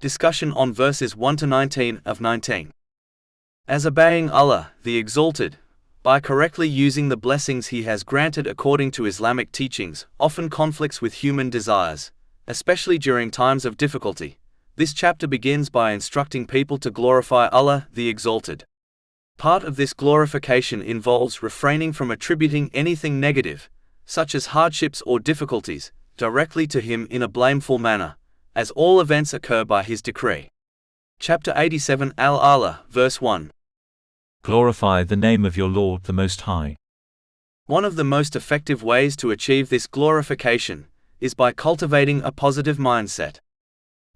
Discussion on verses 1 to 19 of 19. As obeying Allah, the Exalted, by correctly using the blessings He has granted according to Islamic teachings, often conflicts with human desires, especially during times of difficulty. This chapter begins by instructing people to glorify Allah, the Exalted. Part of this glorification involves refraining from attributing anything negative, such as hardships or difficulties, directly to Him in a blameful manner, as all events occur by His decree. Chapter 87 Al-Allah, verse 1. Glorify the name of your Lord the Most High. One of the most effective ways to achieve this glorification is by cultivating a positive mindset.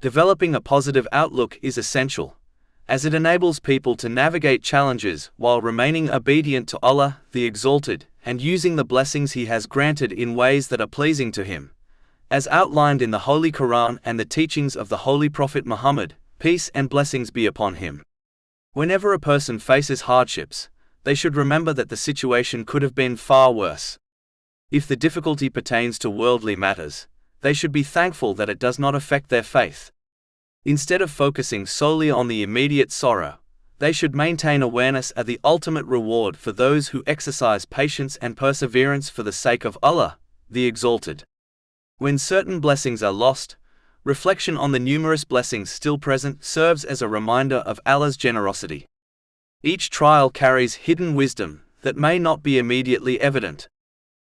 Developing a positive outlook is essential, as it enables people to navigate challenges while remaining obedient to Allah, the Exalted, and using the blessings He has granted in ways that are pleasing to Him, as outlined in the Holy Quran and the teachings of the Holy Prophet Muhammad, peace and blessings be upon him. Whenever a person faces hardships, they should remember that the situation could have been far worse. If the difficulty pertains to worldly matters, they should be thankful that it does not affect their faith. Instead of focusing solely on the immediate sorrow, they should maintain awareness at the ultimate reward for those who exercise patience and perseverance for the sake of Allah, the Exalted. When certain blessings are lost, reflection on the numerous blessings still present serves as a reminder of Allah's generosity. Each trial carries hidden wisdom that may not be immediately evident.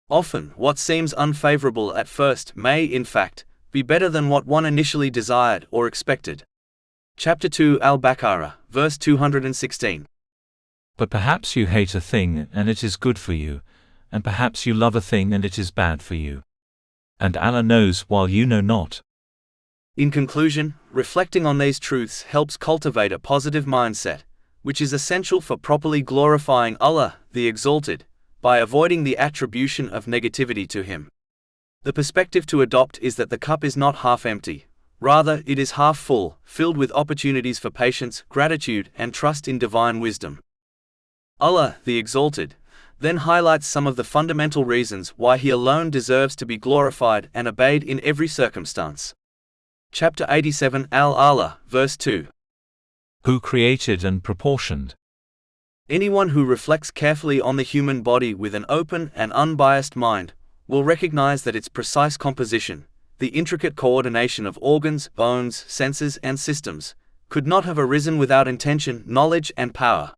Often, what seems unfavorable at first may, in fact, be better than what one initially desired or expected. Chapter 2 Al-Baqarah, verse 216. But perhaps you hate a thing and it is good for you, and perhaps you love a thing and it is bad for you. And Allah knows while you know not. In conclusion, reflecting on these truths helps cultivate a positive mindset, which is essential for properly glorifying Allah, the Exalted, by avoiding the attribution of negativity to Him. The perspective to adopt is that the cup is not half empty, rather it is half full, filled with opportunities for patience, gratitude, and trust in divine wisdom. Allah, the Exalted, then highlights some of the fundamental reasons why He alone deserves to be glorified and obeyed in every circumstance. Chapter 87 Al-Allah, verse 2. Who created and proportioned. Anyone who reflects carefully on the human body with an open and unbiased mind will recognize that its precise composition, the intricate coordination of organs, bones, senses, and systems, could not have arisen without intention, knowledge, and power.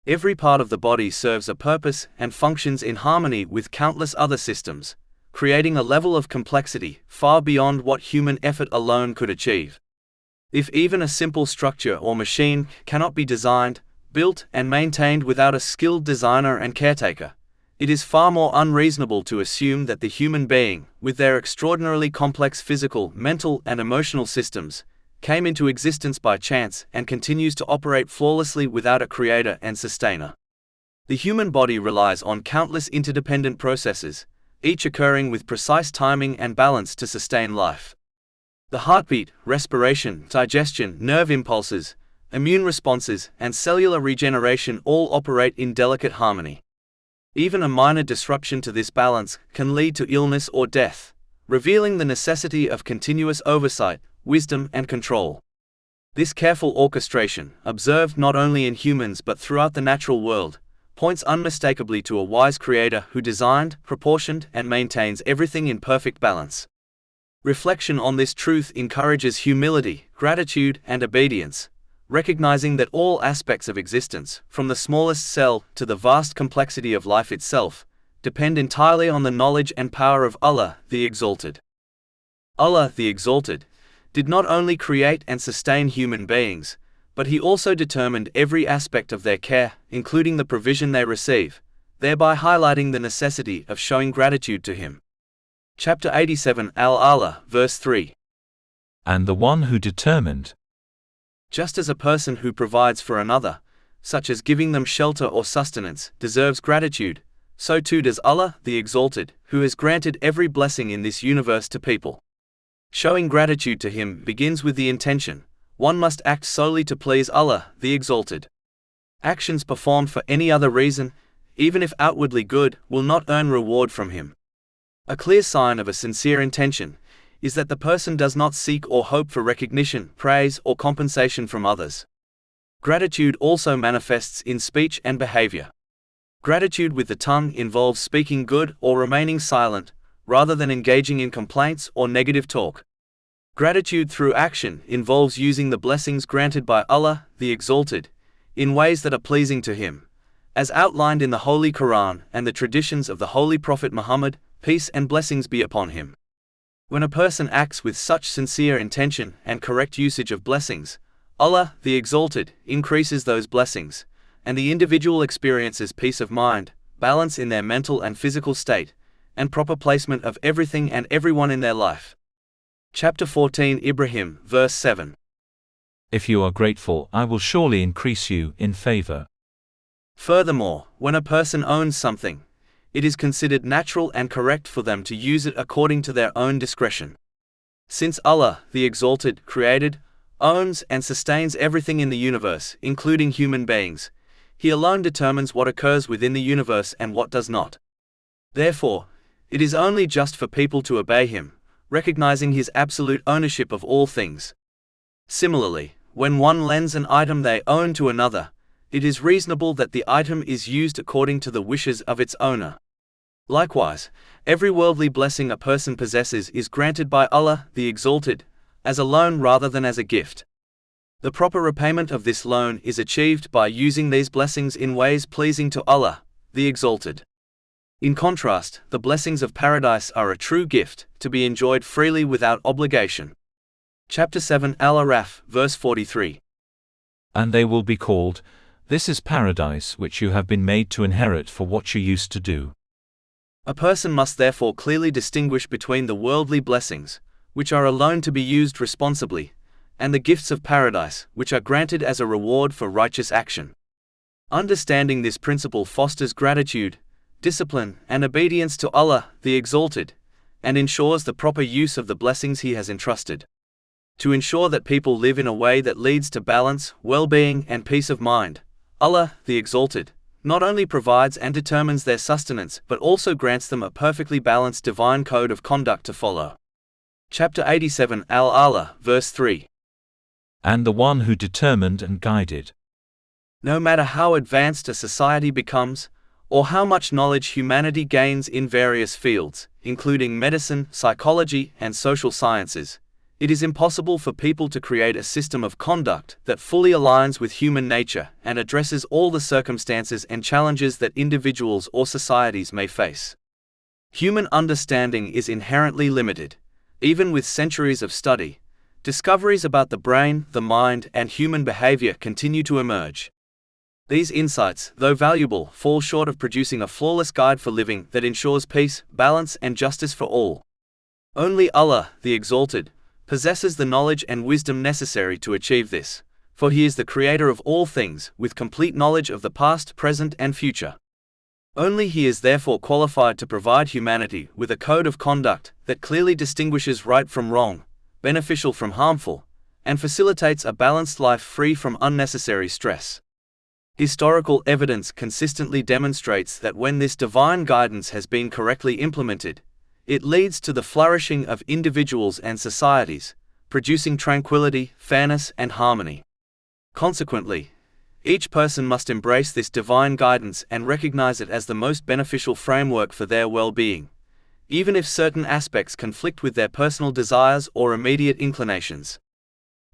Every part of the body serves a purpose and functions in harmony with countless other systems, creating a level of complexity far beyond what human effort alone could achieve. If even a simple structure or machine cannot be designed, built, and maintained without a skilled designer and caretaker, it is far more unreasonable to assume that the human being, with their extraordinarily complex physical, mental, and emotional systems, came into existence by chance and continues to operate flawlessly without a creator and sustainer. The human body relies on countless interdependent processes, each occurring with precise timing and balance to sustain life. The heartbeat, respiration, digestion, nerve impulses, immune responses, and cellular regeneration all operate in delicate harmony. Even a minor disruption to this balance can lead to illness or death, revealing the necessity of continuous oversight, wisdom, and control. This careful orchestration, observed not only in humans but throughout the natural world, points unmistakably to a wise creator who designed, proportioned, and maintains everything in perfect balance. Reflection on this truth encourages humility, gratitude, and obedience, recognizing that all aspects of existence, from the smallest cell to the vast complexity of life itself, depend entirely on the knowledge and power of Allah, the Exalted. Allah, the Exalted, did not only create and sustain human beings, but He also determined every aspect of their care, including the provision they receive, thereby highlighting the necessity of showing gratitude to Him. Chapter 87 Al-Allah, verse 3. And the one who determined. Just as a person who provides for another, such as giving them shelter or sustenance, deserves gratitude, so too does Allah, the Exalted, who has granted every blessing in this universe to people. Showing gratitude to Him begins with the intention. One must act solely to please Allah, the Exalted. Actions performed for any other reason, even if outwardly good, will not earn reward from Him. A clear sign of a sincere intention is that the person does not seek or hope for recognition, praise, or compensation from others. Gratitude also manifests in speech and behavior. Gratitude with the tongue involves speaking good or remaining silent, rather than engaging in complaints or negative talk. Gratitude through action involves using the blessings granted by Allah, the Exalted, in ways that are pleasing to Him, as outlined in the Holy Quran and the traditions of the Holy Prophet Muhammad, peace and blessings be upon him. When a person acts with such sincere intention and correct usage of blessings, Allah, the Exalted, increases those blessings, and the individual experiences peace of mind, balance in their mental and physical state, and proper placement of everything and everyone in their life. Chapter 14 Ibrahim, verse 7. If you are grateful, I will surely increase you in favor. Furthermore, when a person owns something, it is considered natural and correct for them to use it according to their own discretion. Since Allah, the Exalted, created, owns, and sustains everything in the universe, including human beings, He alone determines what occurs within the universe and what does not. Therefore, it is only just for people to obey Him, recognizing His absolute ownership of all things. Similarly, when one lends an item they own to another, it is reasonable that the item is used according to the wishes of its owner. Likewise, every worldly blessing a person possesses is granted by Allah, the Exalted, as a loan rather than as a gift. The proper repayment of this loan is achieved by using these blessings in ways pleasing to Allah, the Exalted. In contrast, the blessings of paradise are a true gift, to be enjoyed freely without obligation. Chapter 7 Al-Araf, verse 43. And they will be called, "This is paradise which you have been made to inherit for what you used to do." A person must therefore clearly distinguish between the worldly blessings, which are alone to be used responsibly, and the gifts of paradise, which are granted as a reward for righteous action. Understanding this principle fosters gratitude, discipline, and obedience to Allah, the Exalted, and ensures the proper use of the blessings He has entrusted. To ensure that people live in a way that leads to balance, well-being, and peace of mind, Allah, the Exalted, not only provides and determines their sustenance but also grants them a perfectly balanced divine code of conduct to follow. Chapter 87 Al-Allah, verse 3. And the one who determined and guided. No matter how advanced a society becomes, or how much knowledge humanity gains in various fields, including medicine, psychology, and social sciences, it is impossible for people to create a system of conduct that fully aligns with human nature and addresses all the circumstances and challenges that individuals or societies may face. Human understanding is inherently limited. Even with centuries of study, discoveries about the brain, the mind, and human behavior continue to emerge. These insights, though valuable, fall short of producing a flawless guide for living that ensures peace, balance, and justice for all. Only Allah, the Exalted, possesses the knowledge and wisdom necessary to achieve this, for He is the creator of all things, with complete knowledge of the past, present, and future. Only He is therefore qualified to provide humanity with a code of conduct that clearly distinguishes right from wrong, beneficial from harmful, and facilitates a balanced life free from unnecessary stress. Historical evidence consistently demonstrates that when this divine guidance has been correctly implemented, it leads to the flourishing of individuals and societies, producing tranquility, fairness, and harmony. Consequently, each person must embrace this divine guidance and recognize it as the most beneficial framework for their well-being, even if certain aspects conflict with their personal desires or immediate inclinations.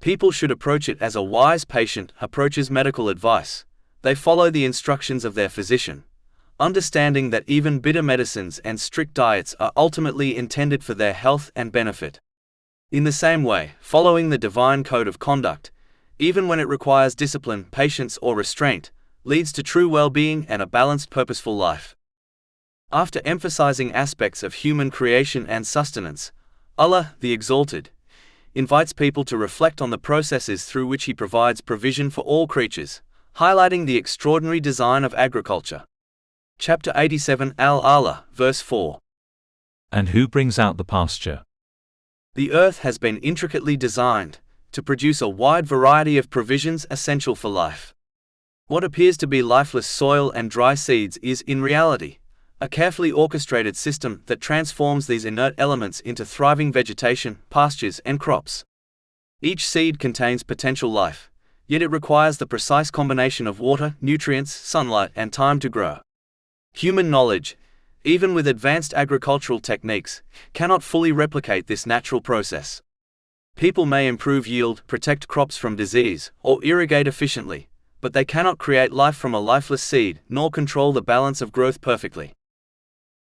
People should approach it as a wise patient approaches medical advice. They follow the instructions of their physician, understanding that even bitter medicines and strict diets are ultimately intended for their health and benefit. In the same way, following the divine code of conduct, even when it requires discipline, patience, or restraint, leads to true well-being and a balanced, purposeful life. After emphasizing aspects of human creation and sustenance, Allah, the Exalted, invites people to reflect on the processes through which He provides provision for all creatures, highlighting the extraordinary design of agriculture. Chapter 87 Al-Allah, verse 4. And who brings out the pasture? The earth has been intricately designed to produce a wide variety of provisions essential for life. What appears to be lifeless soil and dry seeds is, in reality, a carefully orchestrated system that transforms these inert elements into thriving vegetation, pastures, and crops. Each seed contains potential life, yet it requires the precise combination of water, nutrients, sunlight, and time to grow. Human knowledge, even with advanced agricultural techniques, cannot fully replicate this natural process. People may improve yield, protect crops from disease, or irrigate efficiently, but they cannot create life from a lifeless seed, nor control the balance of growth perfectly.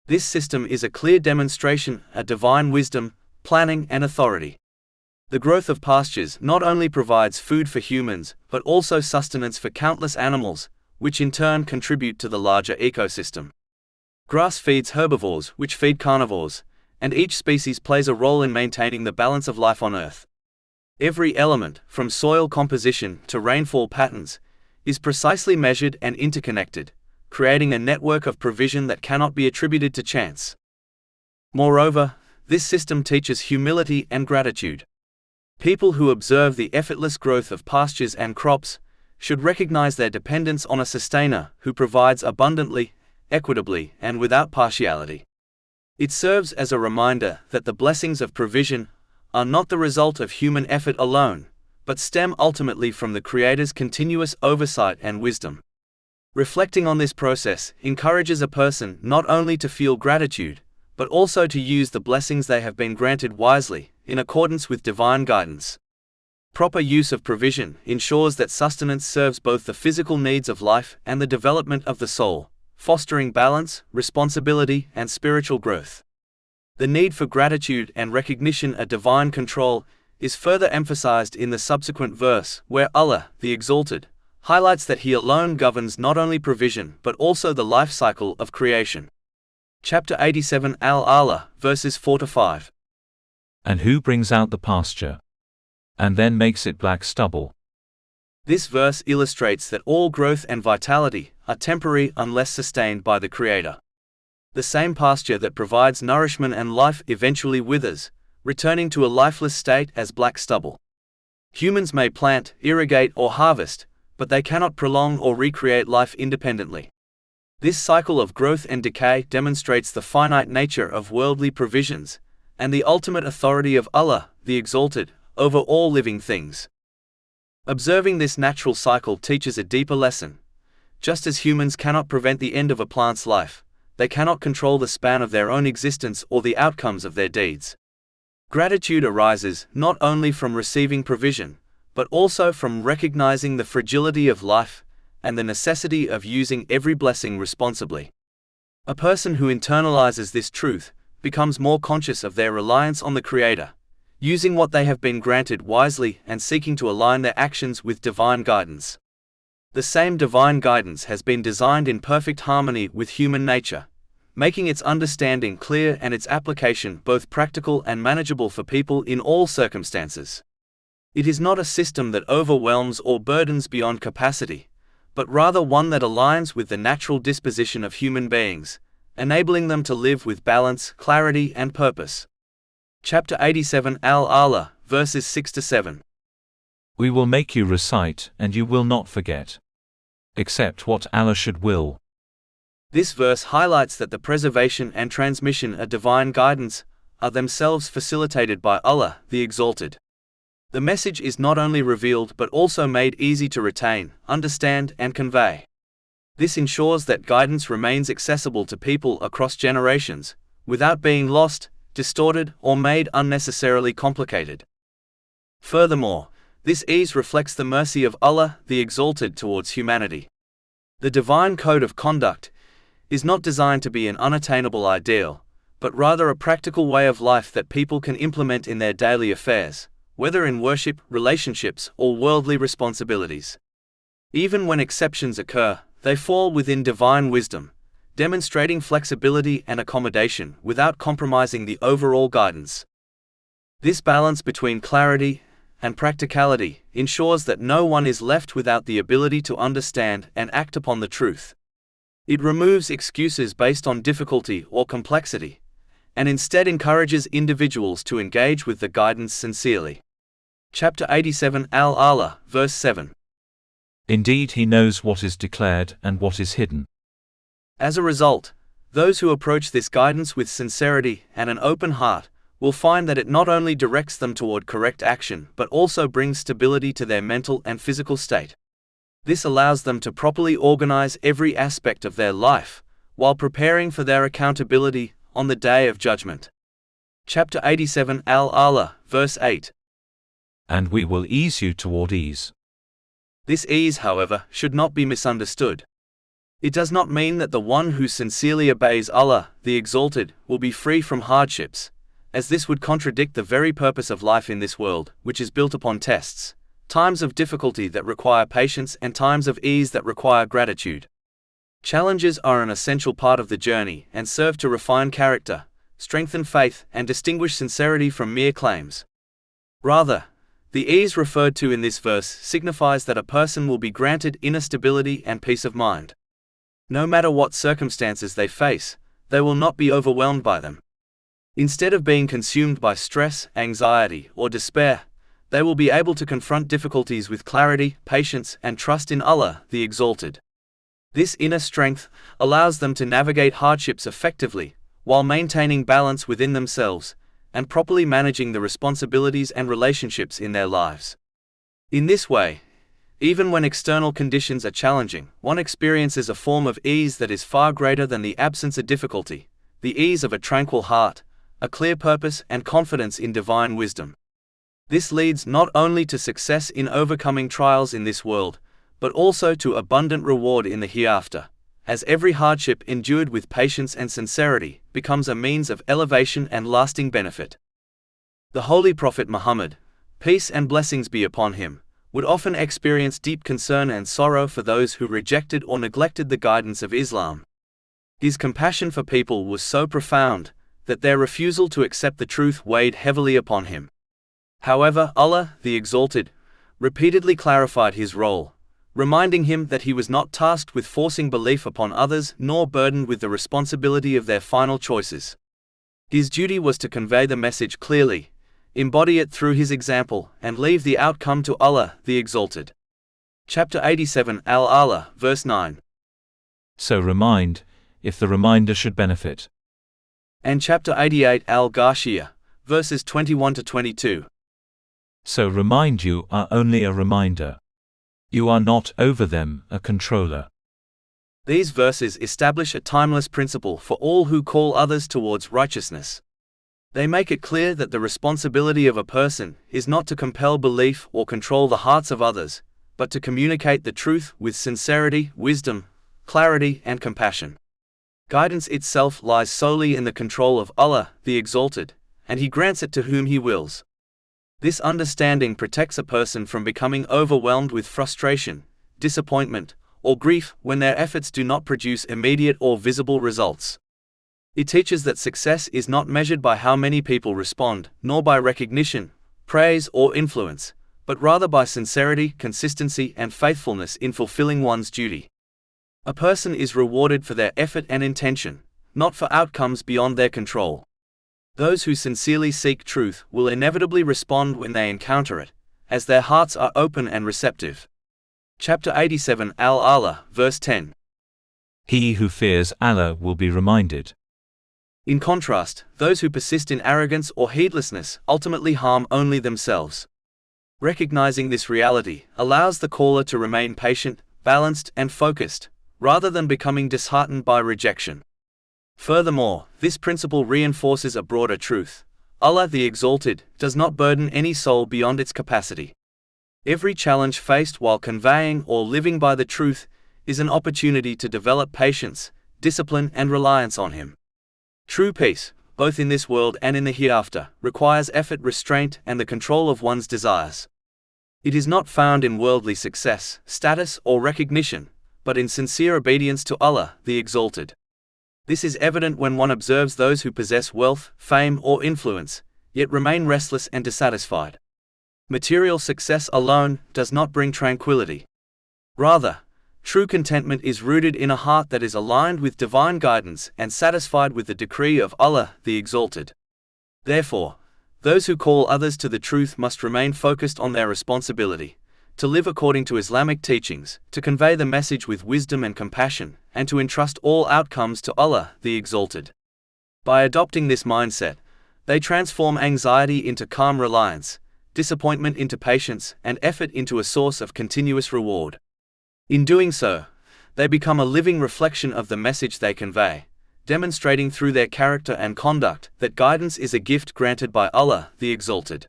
This system is a clear demonstration of divine wisdom, planning, and authority. The growth of pastures not only provides food for humans, but also sustenance for countless animals, which in turn contribute to the larger ecosystem. Grass feeds herbivores, which feed carnivores, and each species plays a role in maintaining the balance of life on Earth. Every element, from soil composition to rainfall patterns, is precisely measured and interconnected, creating a network of provision that cannot be attributed to chance. Moreover, this system teaches humility and gratitude. People who observe the effortless growth of pastures and crops should recognize their dependence on a sustainer who provides abundantly, equitably, and without partiality. It serves as a reminder that the blessings of provision are not the result of human effort alone, but stem ultimately from the Creator's continuous oversight and wisdom. Reflecting on this process encourages a person not only to feel gratitude, but also to use the blessings they have been granted wisely, in accordance with divine guidance. Proper use of provision ensures that sustenance serves both the physical needs of life and the development of the soul, fostering balance, responsibility, and spiritual growth. The need for gratitude and recognition of divine control is further emphasized in the subsequent verse, where Allah, the Exalted, highlights that He alone governs not only provision but also the life cycle of creation. Chapter 87 Al-Allah, verses 4-5. And who brings out the pasture, and then makes it black stubble? This verse illustrates that all growth and vitality are temporary unless sustained by the Creator. The same pasture that provides nourishment and life eventually withers, returning to a lifeless state as black stubble. Humans may plant, irrigate, or harvest, but they cannot prolong or recreate life independently. This cycle of growth and decay demonstrates the finite nature of worldly provisions, and the ultimate authority of Allah, the Exalted, over all living things. Observing this natural cycle teaches a deeper lesson. Just as humans cannot prevent the end of a plant's life, they cannot control the span of their own existence or the outcomes of their deeds. Gratitude arises not only from receiving provision, but also from recognizing the fragility of life and the necessity of using every blessing responsibly. A person who internalizes this truth becomes more conscious of their reliance on the Creator, using what they have been granted wisely and seeking to align their actions with divine guidance. The same divine guidance has been designed in perfect harmony with human nature, making its understanding clear and its application both practical and manageable for people in all circumstances. It is not a system that overwhelms or burdens beyond capacity, but rather one that aligns with the natural disposition of human beings, enabling them to live with balance, clarity, and purpose. Chapter 87 Al-Allah, verses 6-7. We will make you recite, and you will not forget, except what Allah should will. This verse highlights that the preservation and transmission of divine guidance are themselves facilitated by Allah, the Exalted. The message is not only revealed but also made easy to retain, understand, and convey. This ensures that guidance remains accessible to people across generations, without being lost, distorted, or made unnecessarily complicated. Furthermore, this ease reflects the mercy of Allah, the Exalted, towards humanity. The divine code of conduct is not designed to be an unattainable ideal, but rather a practical way of life that people can implement in their daily affairs, whether in worship, relationships, or worldly responsibilities. Even when exceptions occur, they fall within divine wisdom, demonstrating flexibility and accommodation without compromising the overall guidance. This balance between clarity and practicality ensures that no one is left without the ability to understand and act upon the truth. It removes excuses based on difficulty or complexity, and instead encourages individuals to engage with the guidance sincerely. Chapter 87 Al-Allah, verse 7. Indeed, He knows what is declared and what is hidden. As a result, Those who approach this guidance with sincerity and an open heart will find that it not only directs them toward correct action but also brings stability to their mental and physical state. This allows them to properly organize every aspect of their life, while preparing for their accountability on the Day of Judgment. Chapter 87 Al-Allah, verse 8. And we will ease you toward ease. This ease, however, should not be misunderstood. It does not mean that the one who sincerely obeys Allah, the Exalted, will be free from hardships, as this would contradict the very purpose of life in this world, which is built upon tests, times of difficulty that require patience and times of ease that require gratitude. Challenges are an essential part of the journey and serve to refine character, strengthen faith, and distinguish sincerity from mere claims. Rather, the ease referred to in this verse signifies that a person will be granted inner stability and peace of mind. No matter what circumstances they face, they will not be overwhelmed by them. Instead of being consumed by stress, anxiety, or despair, they will be able to confront difficulties with clarity, patience, and trust in Allah, the Exalted. This inner strength allows them to navigate hardships effectively, while maintaining balance within themselves, and properly managing the responsibilities and relationships in their lives. In this way, even when external conditions are challenging, one experiences a form of ease that is far greater than the absence of difficulty, the ease of a tranquil heart, a clear purpose, and confidence in divine wisdom. This leads not only to success in overcoming trials in this world, but also to abundant reward in the hereafter, as every hardship endured with patience and sincerity becomes a means of elevation and lasting benefit. The Holy Prophet Muhammad, peace and blessings be upon him, would often experience deep concern and sorrow for those who rejected or neglected the guidance of Islam. His compassion for people was so profound that their refusal to accept the truth weighed heavily upon him. However, Allah, the Exalted, repeatedly clarified his role, reminding him that he was not tasked with forcing belief upon others nor burdened with the responsibility of their final choices. His duty was to convey the message clearly, embody it through his example, and leave the outcome to Allah, the Exalted. Chapter 87 Al-Allah, verse 9. So remind, if the reminder should benefit. And chapter 88 Al-Ghashiyah, verses 21 to 22. So remind you are only a reminder. You are not over them, a controller. These verses establish a timeless principle for all who call others towards righteousness. They make it clear that the responsibility of a person is not to compel belief or control the hearts of others, but to communicate the truth with sincerity, wisdom, clarity, and compassion. Guidance itself lies solely in the control of Allah, the Exalted, and He grants it to whom He wills. This understanding protects a person from becoming overwhelmed with frustration, disappointment, or grief when their efforts do not produce immediate or visible results. It teaches that success is not measured by how many people respond, nor by recognition, praise, or influence, but rather by sincerity, consistency, and faithfulness in fulfilling one's duty. A person is rewarded for their effort and intention, not for outcomes beyond their control. Those who sincerely seek truth will inevitably respond when they encounter it, as their hearts are open and receptive. Chapter 87 Al-Allah, verse 10. He who fears Allah will be reminded. In contrast, those who persist in arrogance or heedlessness ultimately harm only themselves. Recognizing this reality allows the caller to remain patient, balanced, and focused, rather than becoming disheartened by rejection. Furthermore, this principle reinforces a broader truth. Allah the Exalted does not burden any soul beyond its capacity. Every challenge faced while conveying or living by the truth is an opportunity to develop patience, discipline, and reliance on Him. True peace, both in this world and in the hereafter, requires effort, restraint, and the control of one's desires. It is not found in worldly success, status, or recognition, but in sincere obedience to Allah, the Exalted. This is evident when one observes those who possess wealth, fame, or influence, yet remain restless and dissatisfied. Material success alone does not bring tranquility. Rather, true contentment is rooted in a heart that is aligned with divine guidance and satisfied with the decree of Allah, the Exalted. Therefore, those who call others to the truth must remain focused on their responsibility, to live according to Islamic teachings, to convey the message with wisdom and compassion, and to entrust all outcomes to Allah, the Exalted. By adopting this mindset, they transform anxiety into calm reliance, disappointment into patience, and effort into a source of continuous reward. In doing so, they become a living reflection of the message they convey, demonstrating through their character and conduct that guidance is a gift granted by Allah, the Exalted.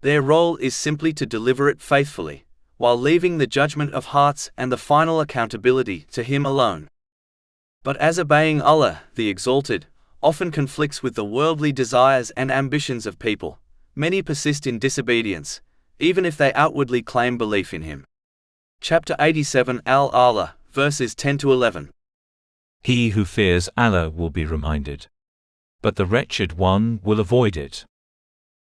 Their role is simply to deliver it faithfully, while leaving the judgment of hearts and the final accountability to Him alone. But as obeying Allah, the Exalted, often conflicts with the worldly desires and ambitions of people, many persist in disobedience, even if they outwardly claim belief in Him. Chapter 87 Al-Allah, verses 10-11. He who fears Allah will be reminded, but the wretched one will avoid it.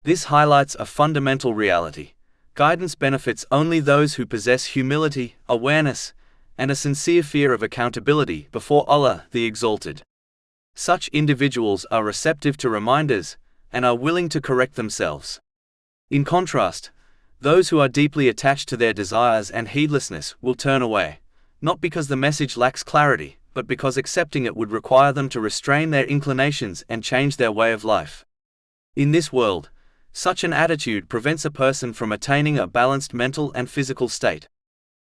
This highlights a fundamental reality. Guidance benefits only those who possess humility, awareness, and a sincere fear of accountability before Allah, the Exalted. Such individuals are receptive to reminders and are willing to correct themselves. In contrast, those who are deeply attached to their desires and heedlessness will turn away, not because the message lacks clarity, but because accepting it would require them to restrain their inclinations and change their way of life. In this world, such an attitude prevents a person from attaining a balanced mental and physical state.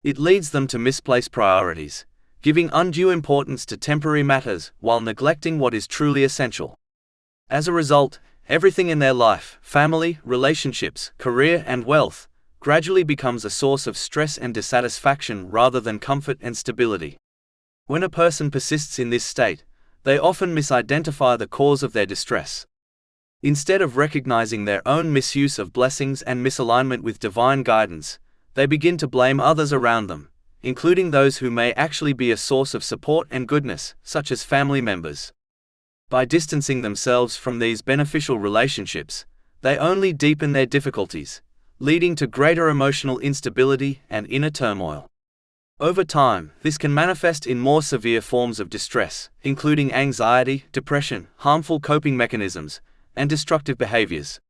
It leads them to misplace priorities, giving undue importance to temporary matters while neglecting what is truly essential. As a result, everything in their life, family, relationships, career, and wealth, gradually becomes a source of stress and dissatisfaction rather than comfort and stability. When a person persists in this state, they often misidentify the cause of their distress. Instead of recognizing their own misuse of blessings and misalignment with divine guidance, they begin to blame others around them, including those who may actually be a source of support and goodness, such as family members. By distancing themselves from these beneficial relationships, they only deepen their difficulties, leading to greater emotional instability and inner turmoil. Over time, this can manifest in more severe forms of distress, including anxiety, depression, harmful coping mechanisms, and destructive behaviors.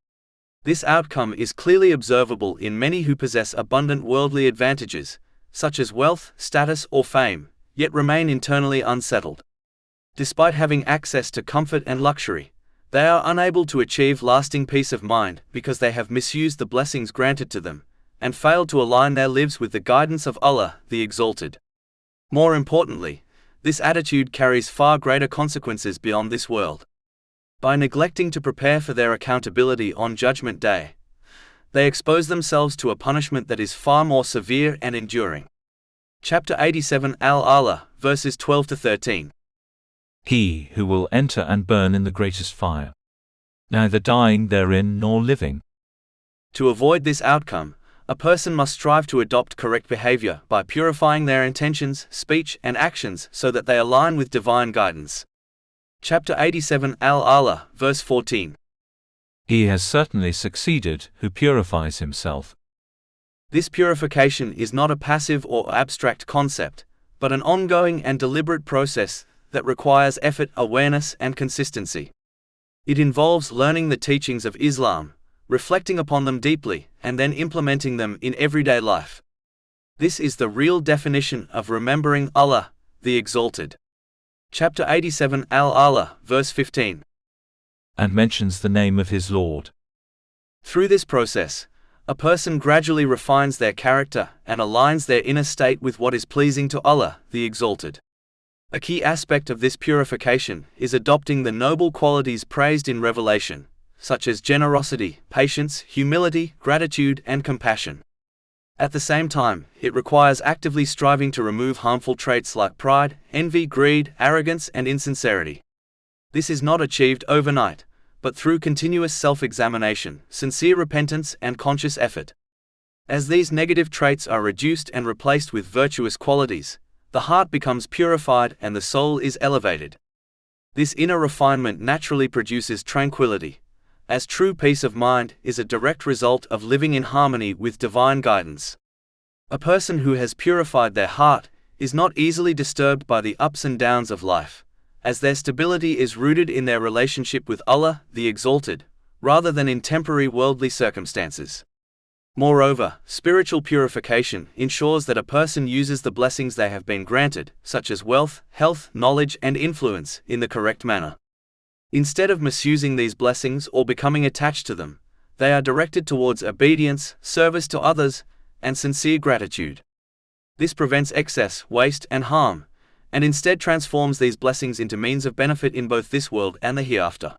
This outcome is clearly observable in many who possess abundant worldly advantages, such as wealth, status, or fame, yet remain internally unsettled. Despite having access to comfort and luxury, they are unable to achieve lasting peace of mind because they have misused the blessings granted to them, and failed to align their lives with the guidance of Allah, the Exalted. More importantly, this attitude carries far greater consequences beyond this world. By neglecting to prepare for their accountability on Judgment Day, they expose themselves to a punishment that is far more severe and enduring. Chapter 87 Al-Allah, verses 12-13. He who will enter and burn in the greatest fire, neither dying therein nor living. To avoid this outcome, a person must strive to adopt correct behavior by purifying their intentions, speech, and actions so that they align with divine guidance. Chapter 87 Al-Allah, verse 14. He has certainly succeeded who purifies himself. This purification is not a passive or abstract concept, but an ongoing and deliberate process that requires effort, awareness, and consistency. It involves learning the teachings of Islam, reflecting upon them deeply, and then implementing them in everyday life. This is the real definition of remembering Allah, the Exalted. Chapter 87 Al-Allah, verse 15. And mentions the name of his Lord. Through this process, a person gradually refines their character and aligns their inner state with what is pleasing to Allah, the Exalted. A key aspect of this purification is adopting the noble qualities praised in Revelation, such as generosity, patience, humility, gratitude, and compassion. At the same time, it requires actively striving to remove harmful traits like pride, envy, greed, arrogance, and insincerity. This is not achieved overnight, but through continuous self-examination, sincere repentance, and conscious effort. As these negative traits are reduced and replaced with virtuous qualities, the heart becomes purified and the soul is elevated. This inner refinement naturally produces tranquility, as true peace of mind is a direct result of living in harmony with divine guidance. A person who has purified their heart is not easily disturbed by the ups and downs of life, as their stability is rooted in their relationship with Allah, the Exalted, rather than in temporary worldly circumstances. Moreover, spiritual purification ensures that a person uses the blessings they have been granted, such as wealth, health, knowledge, and influence, in the correct manner. Instead of misusing these blessings or becoming attached to them, they are directed towards obedience, service to others, and sincere gratitude. This prevents excess, waste, and harm, and instead transforms these blessings into means of benefit in both this world and the hereafter.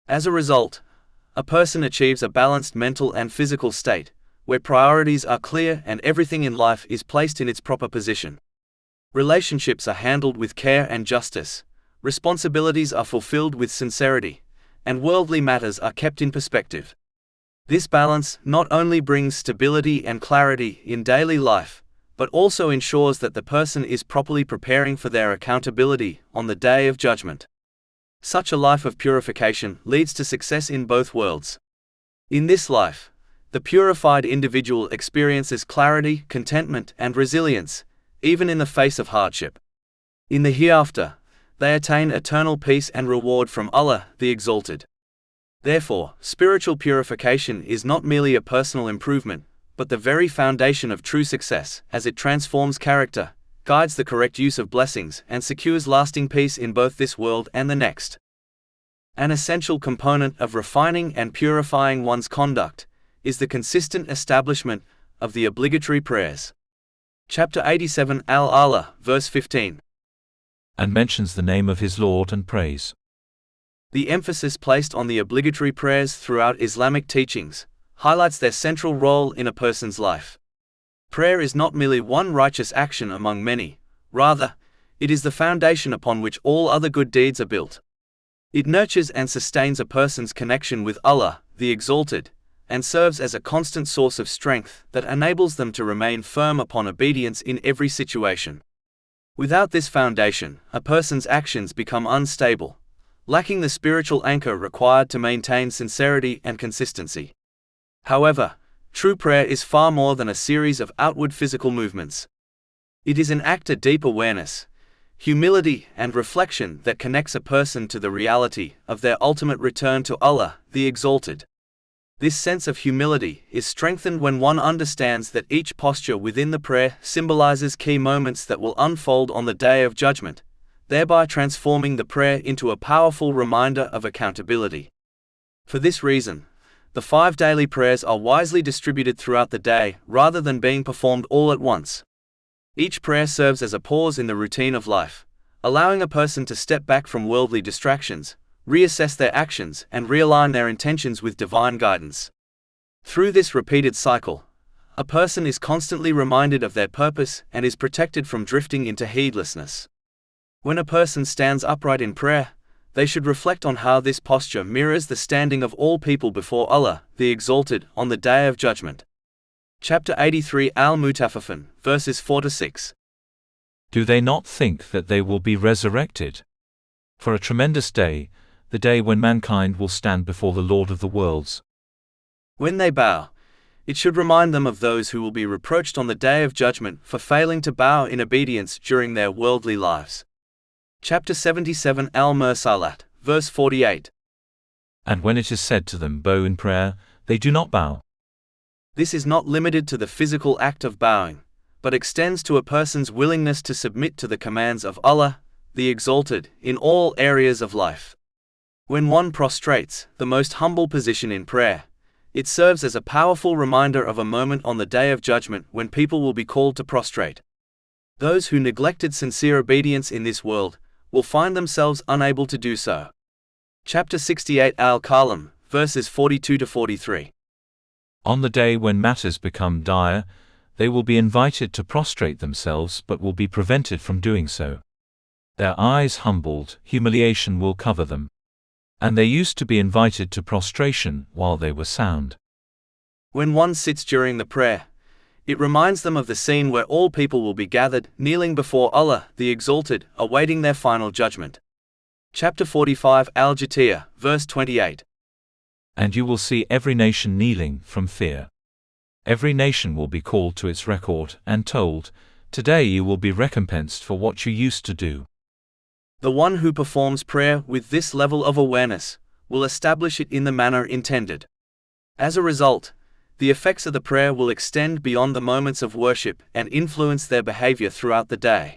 As a result, a person achieves a balanced mental and physical state, where priorities are clear and everything in life is placed in its proper position. Relationships are handled with care and justice, responsibilities are fulfilled with sincerity, and worldly matters are kept in perspective. This balance not only brings stability and clarity in daily life, but also ensures that the person is properly preparing for their accountability on the day of judgment. Such a life of purification leads to success in both worlds. In this life, the purified individual experiences clarity, contentment, and resilience, even in the face of hardship. In the hereafter, they attain eternal peace and reward from Allah, the Exalted. Therefore, spiritual purification is not merely a personal improvement, but the very foundation of true success, as it transforms character, guides the correct use of blessings, and secures lasting peace in both this world and the next. An essential component of refining and purifying one's conduct is the consistent establishment of the obligatory prayers. Chapter 87 Al-Allah, verse 15. And mentions the name of his Lord and prays. The emphasis placed on the obligatory prayers throughout Islamic teachings highlights their central role in a person's life. Prayer is not merely one righteous action among many, rather, it is the foundation upon which all other good deeds are built. It nurtures and sustains a person's connection with Allah, the Exalted, and serves as a constant source of strength that enables them to remain firm upon obedience in every situation. Without this foundation, a person's actions become unstable, lacking the spiritual anchor required to maintain sincerity and consistency. However, true prayer is far more than a series of outward physical movements. It is an act of deep awareness, humility, and reflection that connects a person to the reality of their ultimate return to Allah, the Exalted. This sense of humility is strengthened when one understands that each posture within the prayer symbolizes key moments that will unfold on the Day of Judgment, thereby transforming the prayer into a powerful reminder of accountability. For this reason, the 5 daily prayers are wisely distributed throughout the day rather than being performed all at once. Each prayer serves as a pause in the routine of life, allowing a person to step back from worldly distractions, reassess their actions, and realign their intentions with divine guidance. Through this repeated cycle, a person is constantly reminded of their purpose and is protected from drifting into heedlessness. When a person stands upright in prayer, they should reflect on how this posture mirrors the standing of all people before Allah, the Exalted, on the Day of Judgment. Chapter 83 Al-Mutaffifin, verses 4-6. Do they not think that they will be resurrected? For a tremendous day, the day when mankind will stand before the Lord of the worlds. When they bow, it should remind them of those who will be reproached on the Day of Judgment for failing to bow in obedience during their worldly lives. Chapter 77 Al-Mursalat, verse 48. And when it is said to them, bow in prayer, they do not bow. This is not limited to the physical act of bowing, but extends to a person's willingness to submit to the commands of Allah, the Exalted, in all areas of life. When one prostrates, the most humble position in prayer, it serves as a powerful reminder of a moment on the Day of Judgment when people will be called to prostrate. Those who neglected sincere obedience in this world will find themselves unable to do so. Chapter 68 Al-Kalam, verses 42-43. On the day when matters become dire, they will be invited to prostrate themselves but will be prevented from doing so. Their eyes humbled, humiliation will cover them. And they used to be invited to prostration while they were sound. When one sits during the prayer, it reminds them of the scene where all people will be gathered, kneeling before Allah, the Exalted, awaiting their final judgment. Chapter 45 Al-Jatiyah, verse 28. And you will see every nation kneeling from fear. Every nation will be called to its record and told, today you will be recompensed for what you used to do. The one who performs prayer with this level of awareness will establish it in the manner intended. As a result, the effects of the prayer will extend beyond the moments of worship and influence their behavior throughout the day.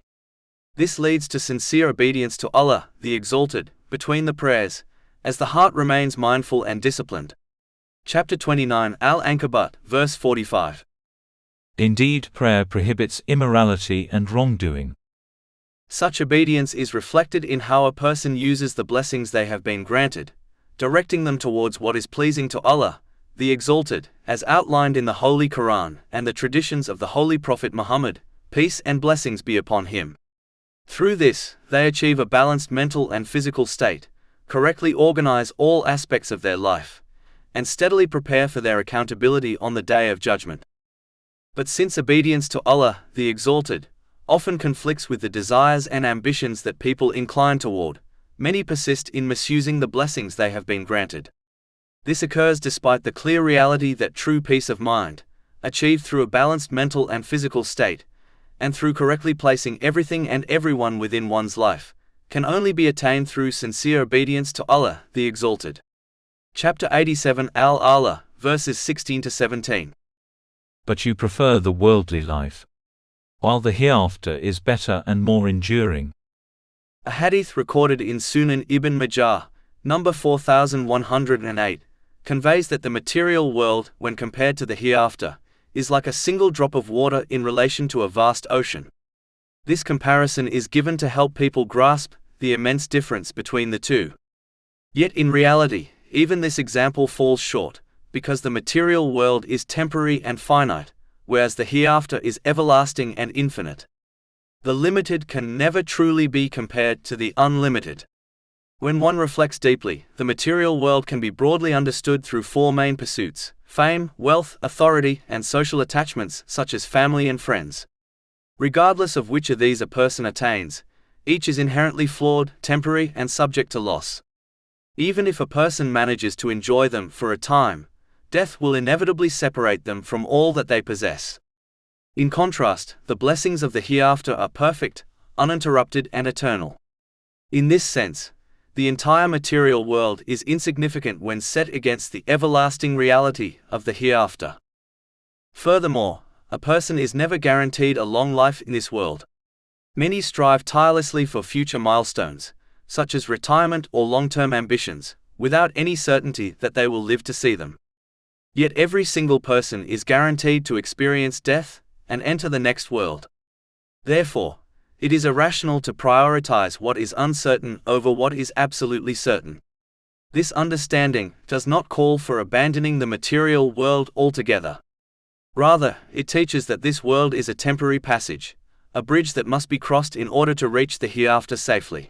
This leads to sincere obedience to Allah, the Exalted, between the prayers, as the heart remains mindful and disciplined. Chapter 29 Al-Ankabut, verse 45. Indeed, prayer prohibits immorality and wrongdoing. Such obedience is reflected in how a person uses the blessings they have been granted, directing them towards what is pleasing to Allah, the Exalted, as outlined in the Holy Quran and the traditions of the Holy Prophet Muhammad, peace and blessings be upon him. Through this, they achieve a balanced mental and physical state, correctly organize all aspects of their life, and steadily prepare for their accountability on the Day of Judgment. But since obedience to Allah, the Exalted, often conflicts with the desires and ambitions that people incline toward, many persist in misusing the blessings they have been granted. This occurs despite the clear reality that true peace of mind, achieved through a balanced mental and physical state, and through correctly placing everything and everyone within one's life, can only be attained through sincere obedience to Allah, the Exalted. Chapter 87 Al-Allah, verses 16 to 17. But you prefer the worldly life, while the hereafter is better and more enduring. A hadith recorded in Sunan Ibn Majah, number 4108, conveys that the material world, when compared to the hereafter, is like a single drop of water in relation to a vast ocean. This comparison is given to help people grasp the immense difference between the two. Yet in reality, even this example falls short, because the material world is temporary and finite, whereas the hereafter is everlasting and infinite. The limited can never truly be compared to the unlimited. When one reflects deeply, the material world can be broadly understood through four main pursuits: fame, wealth, authority, and social attachments such as family and friends. Regardless of which of these a person attains, each is inherently flawed, temporary, and subject to loss. Even if a person manages to enjoy them for a time, death will inevitably separate them from all that they possess. In contrast, the blessings of the hereafter are perfect, uninterrupted, and eternal. In this sense, the entire material world is insignificant when set against the everlasting reality of the hereafter. Furthermore, a person is never guaranteed a long life in this world. Many strive tirelessly for future milestones, such as retirement or long-term ambitions, without any certainty that they will live to see them. Yet every single person is guaranteed to experience death and enter the next world. Therefore, it is irrational to prioritize what is uncertain over what is absolutely certain. This understanding does not call for abandoning the material world altogether. Rather, it teaches that this world is a temporary passage, a bridge that must be crossed in order to reach the hereafter safely.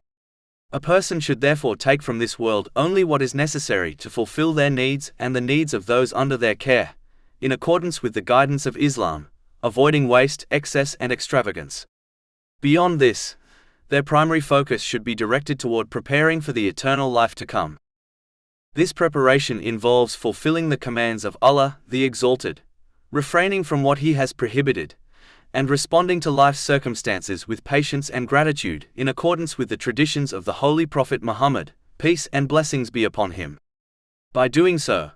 A person should therefore take from this world only what is necessary to fulfill their needs and the needs of those under their care, in accordance with the guidance of Islam, avoiding waste, excess, and extravagance. Beyond this, their primary focus should be directed toward preparing for the eternal life to come. This preparation involves fulfilling the commands of Allah, the Exalted, refraining from what He has prohibited, and responding to life's circumstances with patience and gratitude in accordance with the traditions of the Holy Prophet Muhammad, peace and blessings be upon him. By doing so,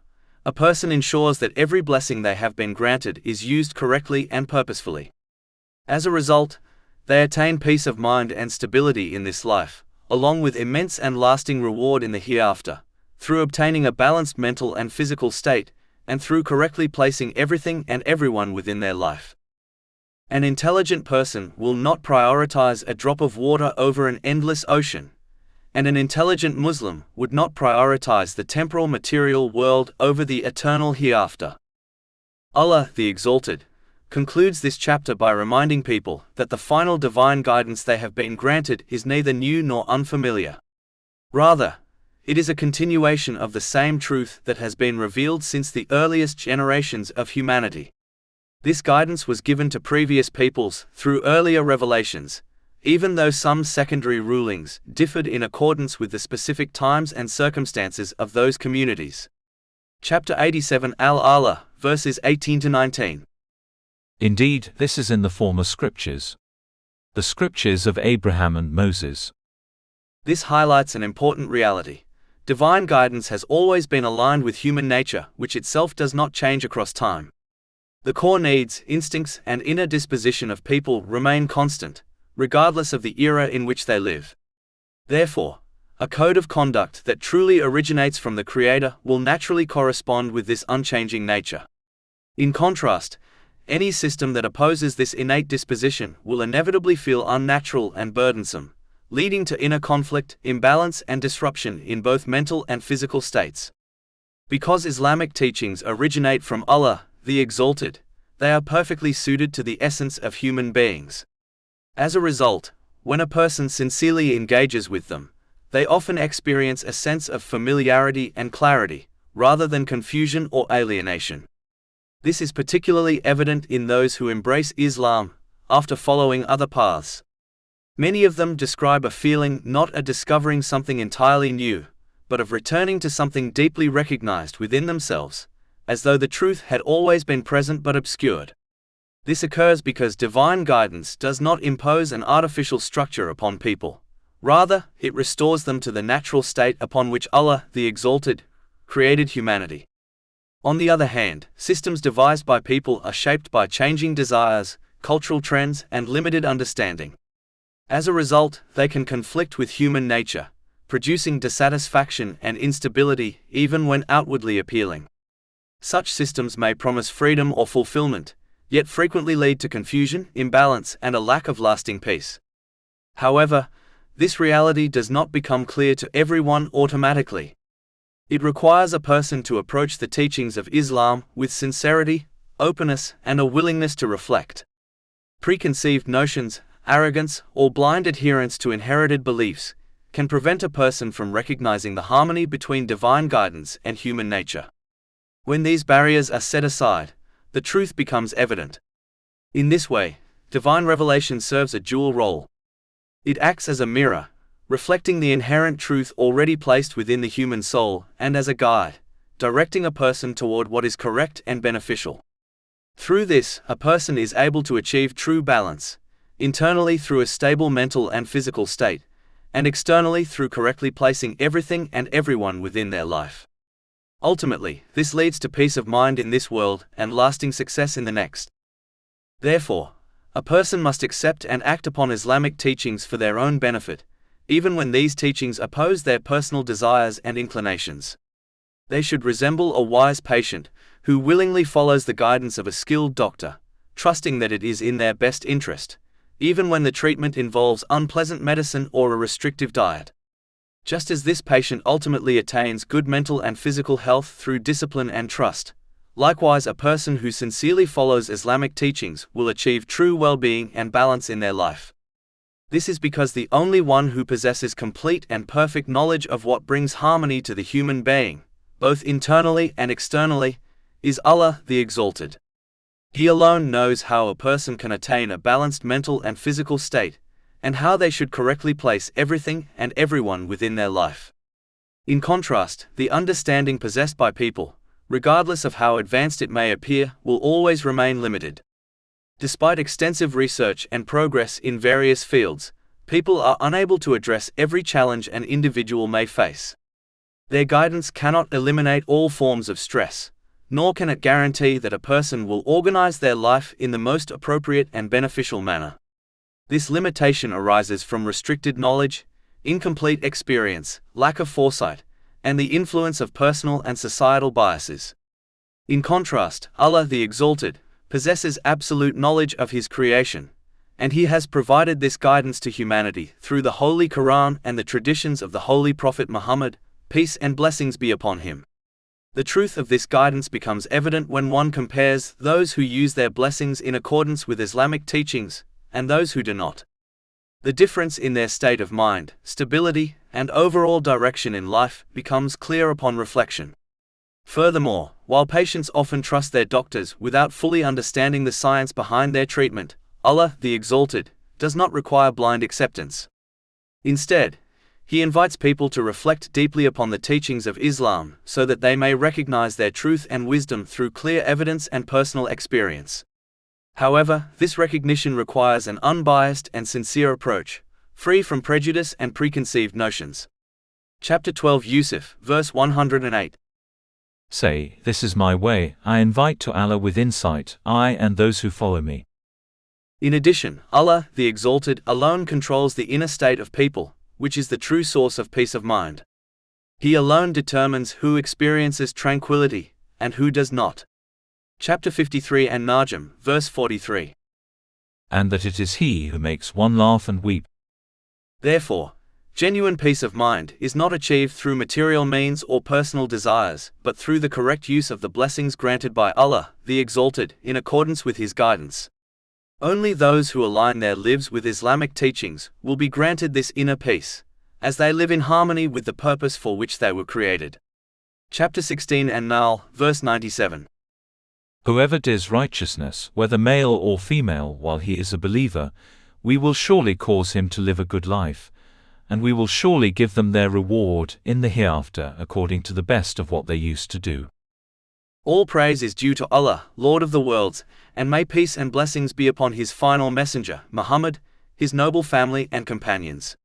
a person ensures that every blessing they have been granted is used correctly and purposefully. As a result, they attain peace of mind and stability in this life, along with immense and lasting reward in the hereafter, through obtaining a balanced mental and physical state, and through correctly placing everything and everyone within their life. An intelligent person will not prioritize a drop of water over an endless ocean, and an intelligent Muslim would not prioritize the temporal material world over the eternal hereafter. Allah, the Exalted, concludes this chapter by reminding people that the final divine guidance they have been granted is neither new nor unfamiliar. Rather, it is a continuation of the same truth that has been revealed since the earliest generations of humanity. This guidance was given to previous peoples through earlier revelations, even though some secondary rulings differed in accordance with the specific times and circumstances of those communities. Chapter 87 Al-Allah, verses 18 to 19. Indeed, this is in the former scriptures, the scriptures of Abraham and Moses. This highlights an important reality. divine guidance has always been aligned with human nature, which itself does not change across time. The core needs, instincts, and inner disposition of people remain constant, regardless of the era in which they live. Therefore, a code of conduct that truly originates from the Creator will naturally correspond with this unchanging nature. In contrast, any system that opposes this innate disposition will inevitably feel unnatural and burdensome, leading to inner conflict, imbalance, and disruption in both mental and physical states. Because Islamic teachings originate from Allah, the Exalted, they are perfectly suited to the essence of human beings. As a result, when a person sincerely engages with them, they often experience a sense of familiarity and clarity, rather than confusion or alienation. This is particularly evident in those who embrace Islam, after following other paths. Many of them describe a feeling not of discovering something entirely new, but of returning to something deeply recognized within themselves, as though the truth had always been present but obscured. This occurs because divine guidance does not impose an artificial structure upon people. Rather, it restores them to the natural state upon which Allah, the Exalted, created humanity. On the other hand, systems devised by people are shaped by changing desires, cultural trends, and limited understanding. As a result, they can conflict with human nature, producing dissatisfaction and instability even when outwardly appealing. Such systems may promise freedom or fulfillment, yet frequently lead to confusion, imbalance, and a lack of lasting peace. However, this reality does not become clear to everyone automatically. It requires a person to approach the teachings of Islam with sincerity, openness, and a willingness to reflect. Preconceived notions, arrogance, or blind adherence to inherited beliefs can prevent a person from recognizing the harmony between divine guidance and human nature. When these barriers are set aside, the truth becomes evident. In this way, divine revelation serves a dual role. It acts as a mirror, reflecting the inherent truth already placed within the human soul, and as a guide, directing a person toward what is correct and beneficial. Through this, a person is able to achieve true balance, internally through a stable mental and physical state, and externally through correctly placing everything and everyone within their life. Ultimately, this leads to peace of mind in this world and lasting success in the next. Therefore, a person must accept and act upon Islamic teachings for their own benefit, even when these teachings oppose their personal desires and inclinations. They should resemble a wise patient, who willingly follows the guidance of a skilled doctor, trusting that it is in their best interest, even when the treatment involves unpleasant medicine or a restrictive diet. Just as this patient ultimately attains good mental and physical health through discipline and trust, likewise a person who sincerely follows Islamic teachings will achieve true well-being and balance in their life. This is because the only one who possesses complete and perfect knowledge of what brings harmony to the human being, both internally and externally, is Allah the Exalted. He alone knows how a person can attain a balanced mental and physical state, and how they should correctly place everything and everyone within their life. In contrast, the understanding possessed by people, regardless of how advanced it may appear, will always remain limited. Despite extensive research and progress in various fields, people are unable to address every challenge an individual may face. Their guidance cannot eliminate all forms of stress, nor can it guarantee that a person will organize their life in the most appropriate and beneficial manner. This limitation arises from restricted knowledge, incomplete experience, lack of foresight, and the influence of personal and societal biases. In contrast, Allah the Exalted possesses absolute knowledge of His creation, and He has provided this guidance to humanity through the Holy Quran and the traditions of the Holy Prophet Muhammad, peace and blessings be upon him. The truth of this guidance becomes evident when one compares those who use their blessings in accordance with Islamic teachings and those who do not. The difference in their state of mind, stability, and overall direction in life becomes clear upon reflection. Furthermore, while patients often trust their doctors without fully understanding the science behind their treatment, Allah, the Exalted, does not require blind acceptance. Instead, He invites people to reflect deeply upon the teachings of Islam so that they may recognize their truth and wisdom through clear evidence and personal experience. However, this recognition requires an unbiased and sincere approach, free from prejudice and preconceived notions. Chapter 12 Yusuf, verse 108. Say, this is my way, I invite to Allah with insight, I and those who follow me. In addition, Allah, the Exalted, alone controls the inner state of people, which is the true source of peace of mind. He alone determines who experiences tranquility, and who does not. Chapter 53 and Najm, verse 43. And that it is He who makes one laugh and weep. Therefore, genuine peace of mind is not achieved through material means or personal desires, but through the correct use of the blessings granted by Allah, the Exalted, in accordance with His guidance. Only those who align their lives with Islamic teachings will be granted this inner peace, as they live in harmony with the purpose for which they were created. Chapter 16 and Nahl, verse 97. Whoever does righteousness, whether male or female, while he is a believer, we will surely cause him to live a good life, and we will surely give them their reward in the hereafter according to the best of what they used to do. All praise is due to Allah, Lord of the worlds, and may peace and blessings be upon His final messenger, Muhammad, his noble family and companions.